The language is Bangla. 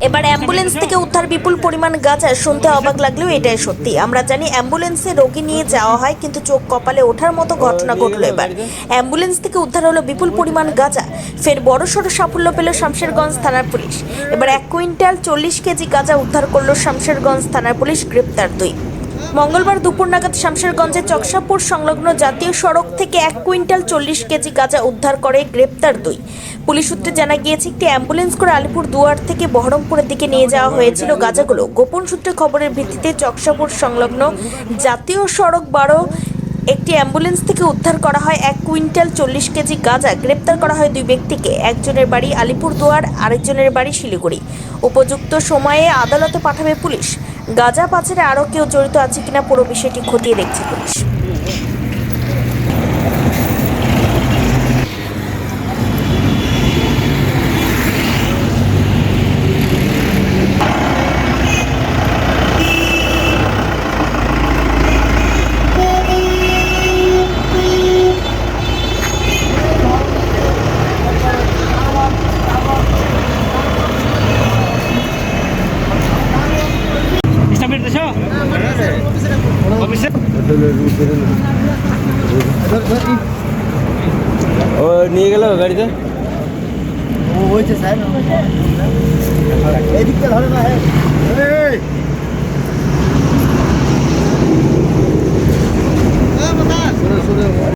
এবার অ্যাম্বুলেন্স থেকে উদ্ধার বিপুল পরিমাণ গাঁজা। শুনতে অবাক লাগলেও এটাই সত্যি। আমরা জানি অ্যাম্বুলেন্সে রোগী নিয়ে যাওয়া হয়, কিন্তু চোখ কপালে ওঠার মতো ঘটনা ঘটলো এবার। অ্যাম্বুলেন্স থেকে উদ্ধার হলো বিপুল পরিমাণ গাঁজা। ফের বড়সড় সাফল্য পেল শামশেরগঞ্জ থানার পুলিশ। এবার 1 কুইন্টাল 40 কেজি গাঁজা উদ্ধার করলো শামশেরগঞ্জ থানার পুলিশ। গ্রেপ্তার 2। মঙ্গলবার দুপুর নাগাদ শামশেরগঞ্জের চকসাপুর সংলগ্ন জাতীয় সড়ক থেকে 1 কুইন্টাল 40 কেজি গাঁজা উদ্ধার করে গ্রেপ্তার 2। পুলিশ সূত্রে জানা গিয়েছে, একটি অ্যাম্বুলেন্স করে আলিপুরদুয়ার থেকে বহরমপুরের দিকে নিয়ে যাওয়া হয়েছিল গাঁজাগুলো। গোপন সূত্রে খবরের ভিত্তিতে চকসাপুর সংলগ্ন জাতীয় সড়ক 12 একটি অ্যাম্বুলেন্স থেকে উদ্ধার করা হয় 1 কুইন্টাল 40 কেজি গাঁজা। গ্রেপ্তার করা হয় 2 ব্যক্তিকে। একজনের বাড়ি আলিপুরদুয়ার, আরেকজনের বাড়ি শিলিগুড়ি। উপযুক্ত সময়ে আদালতে পাঠাবে পুলিশ। গাঁজা পাচারে আরও কেউ জড়িত আছে কিনা পুরো বিষয়টি খতিয়ে দেখছে পুলিশ। ও নিয়ে গেল গাড়িতে ও হয়েছে স্যার এদিকটা ধরে না